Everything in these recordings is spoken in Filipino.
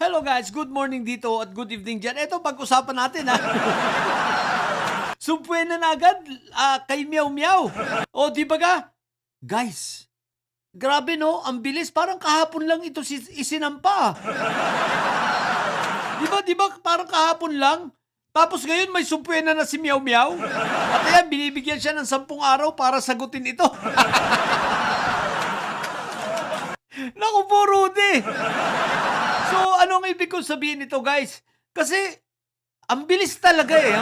Hello guys, good morning dito at good evening dyan. Ito, pag-usapan natin ha. Sumpuena na agad kay Meow Meow. O, di ba ga? Guys, grabe no, ang bilis. Parang kahapon lang ito isinampa. Di ba, parang kahapon lang. Tapos ngayon may sumpuena na si Meow Meow. At ayan, binibigyan siya ng 10 araw para sagutin ito. Naku po, Rudy. So, ano ang ibig kong sabihin nito, guys? Kasi, ang bilis talaga eh.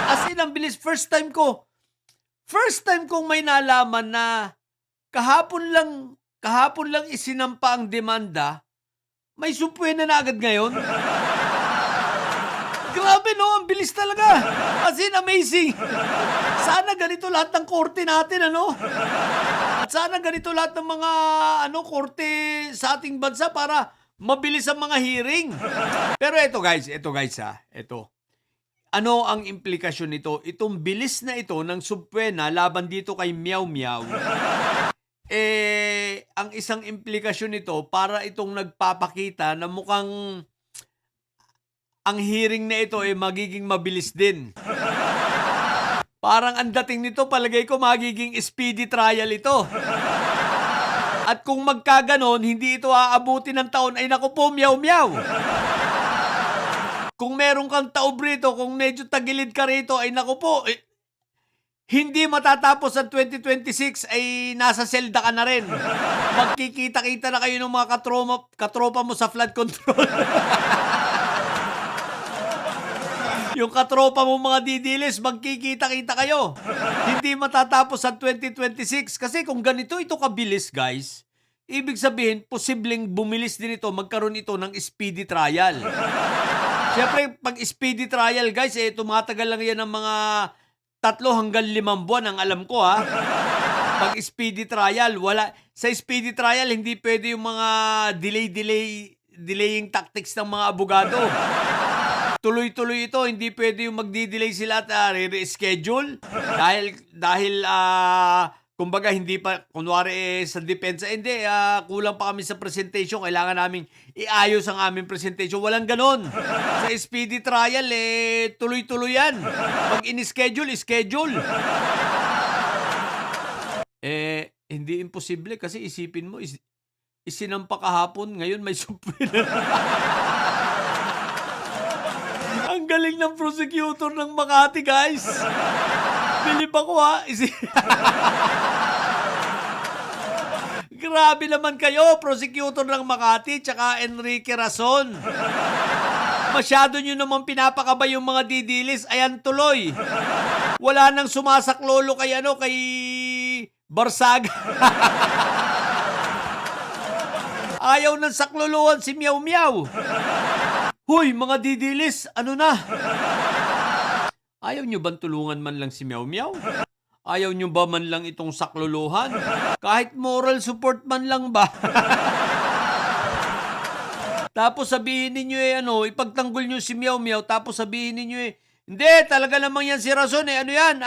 As in, ang bilis. First time kong may nalaman na kahapon lang isinampa ang demanda, may sumpuena na agad ngayon. Grabe no, ang bilis talaga. As in, amazing. Sana ganito lahat ng korte natin, ano? At sana ganito lahat ng mga korte sa ating bansa para mabilis ang mga hearing. Pero ito guys. Ano ang implikasyon nito? Itong bilis na ito ng sumpuena laban dito kay Meow Meow. Ang isang implikasyon nito para itong nagpapakita na mukhang ang hearing na ito magiging mabilis din. Parang ang dating nito, palagay ko magiging speedy trial ito. At kung magkaganon, hindi ito aabuti ng taon, ay naku po, Meow Meow. Kung meron kang taob rito, kung medyo tagilid ka rito, ay naku po, hindi matatapos ang 2026 ay nasa selda ka na rin. Magkikita-kita na kayo ng mga katropa mo sa flood control. Yung katropa mo mga didilis, magkikita-kita kayo. Hindi matatapos ang 2026. Kasi kung ganito ito kabilis, guys, ibig sabihin, posibleng bumilis din ito, magkaroon ito ng speedy trial. Siyempre, pag speedy trial, guys, tumatagal lang yan ng mga 3 hanggang 5 buwan, ang alam ko, ha. Pag speedy trial, sa speedy trial, hindi pwede yung mga delaying tactics ng mga abogado. Tuloy-tuloy ito, hindi pwede yung magdi-delay sila at re-reschedule dahil kumbaga hindi pa, kunwari sa depensa, hindi, kulang pa kami sa presentation, kailangan naming iayos ang aming presentation. Walang ganon. Sa speedy trial, tuloy-tuloy yan. Pag in-schedule, schedule. Hindi imposible kasi isipin mo, isinampa kahapon, ngayon may sumpuena. Ang galing ng prosecutor ng Makati, guys. Bilib ako, ha. Grabe naman kayo, prosecutor ng Makati, tsaka Enrique Rason. Masyado nyo naman pinapakabay yung mga didilis. Ayan tuloy. Wala nang sumasaklolo kay Barsaga. Ayaw ng saklolohan si Meow Meow. Hoy, mga didilis, ano na? Ayaw nyo bang tulungan man lang si Meow Meow? Ayaw nyo ba man lang itong saklolohan? Kahit moral support man lang ba? Tapos sabihin ninyo ipagtanggol nyo si Meow Meow, tapos sabihin ninyo hindi, talaga namang yan si Rason ano yan?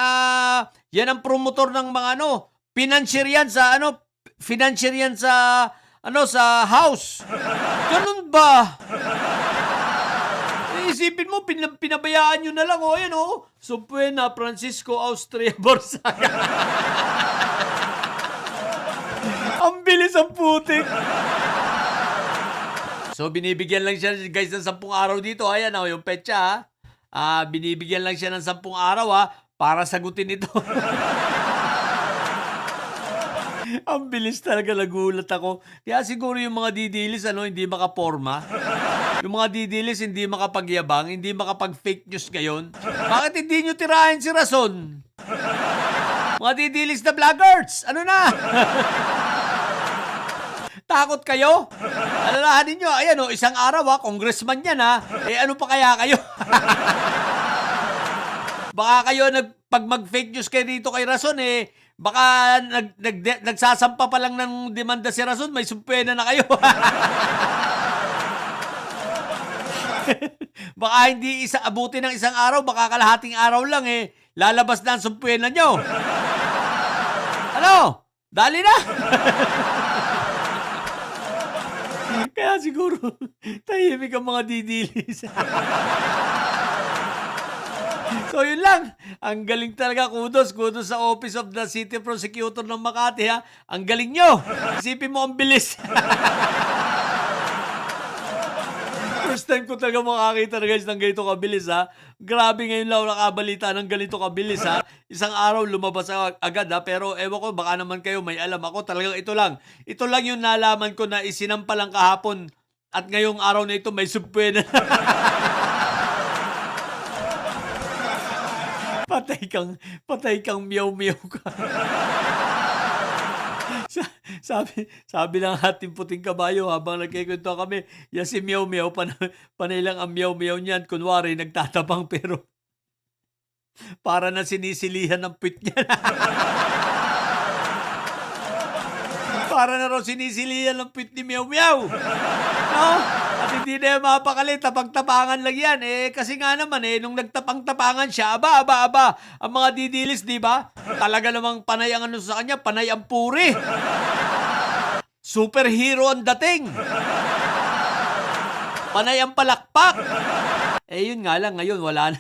Yan ang promotor ng mga financier yan sa sa house. Ganun ba? Isipin mo, pinabayaan nyo na lang, Sumpuena, Francisco, Austria, Borsaga. Ang bilis ang putik. So, binibigyan lang siya, guys, ng 10 araw dito. Ayan, yung petsa, binibigyan lang siya ng 10 araw, para sagutin ito. Ang bilis talaga, nagulat ako. Kaya siguro yung mga didilis, hindi makaporma. Yung mga didilis, hindi makapagyabang, hindi makapag-fake news ngayon. Bakit hindi nyo tirahin si Rason? Mga didilis na vloggers, ano na? Takot kayo? Alalahanin nyo, ayan isang araw congressman yan ano pa kaya kayo? Baka kayo, pag mag-fake news kayo dito kay Rason, baka nagsasampa pa lang ng demanda si Rason, may sumpuena na kayo. Baka hindi abuti ng isang araw, baka kalahating araw lang lalabas na ang sumpuena nyo. Dali na. Kaya siguro tahimik ang mga didilis. So yun lang. Ang galing talaga. Kudos. Kudos sa Office of the City Prosecutor ng Makati ha. Ang galing nyo. Isipin mo ang bilis. First time ko talaga makakita na guys ng ganito kabilis ha. Grabe ngayon lang ako nakabalita ng ganito kabilis ha. Isang araw lumabas agad ha. Pero ewan ko baka naman kayo may alam ako. Talagang ito lang. Ito lang yung nalaman ko na isinampalang kahapon. At ngayong araw na ito may subpwena. Patay kang meow-meow ka. sabi ng ating puting kabayo habang nagkikwento kami, yan si meow-meow, panay lang ang meow-meow niyan. Kunwari, nagtatabang pero para na sinisilihan ng puwit niya. Para na raw sinisilihan ng puwit ni meow-meow. No? At hindi na yung mapakali, tapang-tapangan lang yan. Kasi nga naman, nung nagtapang-tapangan siya, aba. Ang mga didilis, di ba? Talaga namang panay ang ano sa kanya, panay ang puri. Superhero ang dating. Panay ang palakpak. Yun nga lang, ngayon, wala na.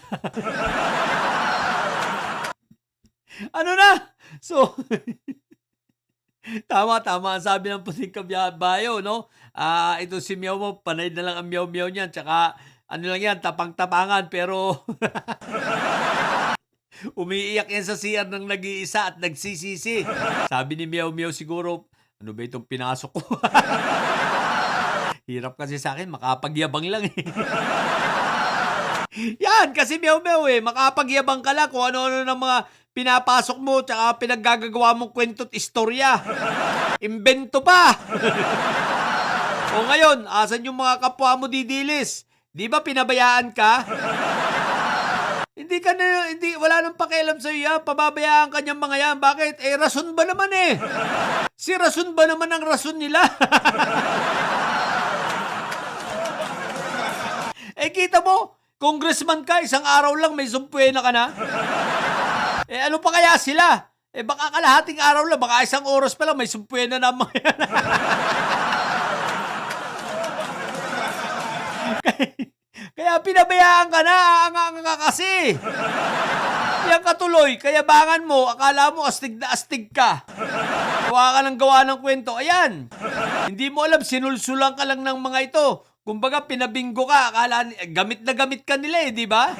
Ano na? So, tama. Ang sabi ng puting kabayo, no? Ito si Meow mo, panay na lang ang meow-meow niyan. Tsaka, ano lang yan, tapang-tapangan. Pero, umiiyak yan sa CR ng nag-iisa at nagsisisi. Sabi ni Meow-meow siguro, ano ba itong pinasok ko? Hirap kasi sa akin, makapagyabang lang eh. Yan, kasi Meow-meow makapagyabang ka lang kung ano-ano ng mga pinapasok mo tsaka pinaggagawa mong kwento't istorya. Imbento pa! O ngayon, asan yung mga kapwa mo didilis? Di ba pinabayaan ka? Wala nang pakialam sa'yo yan. Pababayaan ka niyang mga yan. Bakit? Rason ba naman eh? Si rason ba naman ang rason nila? Kita mo, congressman ka, isang araw lang may sumpwena ka na. Ano pa kaya sila? Baka kalahating araw lang, baka isang oras pa lang may sumpwena na mga yan. Kaya pinabayaan ka na, ang kasi. Yan katuloy, kayabangan mo, akala mo astig na astig ka. Gawa ka ng gawa ng kwento, ayan. Hindi mo alam, sinulsulang ka lang ng mga ito. Kumbaga, pinabinggo ka, akala gamit na gamit ka nila di ba?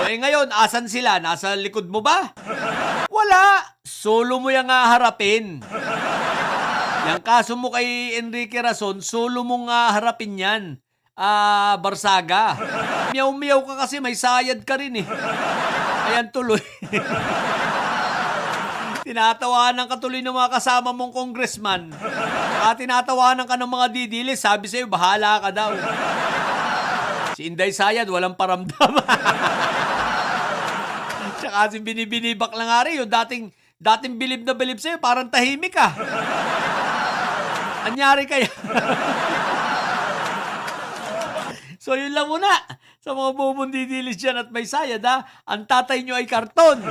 Ngayon, asan sila? Nasa likod mo ba? Wala. Solo mo yung harapin. Yung kaso mo kay Enrique Rason, solo mong harapin yan. Barsaga. Meow-meow ka kasi, may sayad ka rin eh. Ayan tuloy. Tinatawanan ka tuloy ng mga kasama mong congressman. Tinatawanan ka ng mga didilis. Sabi sa'yo, bahala ka daw. Si Inday Sayad, walang paramdam. Tsaka si binibinibak lang nga rin. Yung dating bilib na bilib sa'yo, parang tahimik ka. Anyari kaya? So yun lang muna sa mga bumong didilis dyan at may sayad ha. Ang tatay nyo ay karton.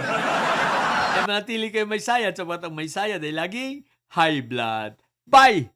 Manatili kayo may sayad sa batang may sayad ay laging high blood. Bye!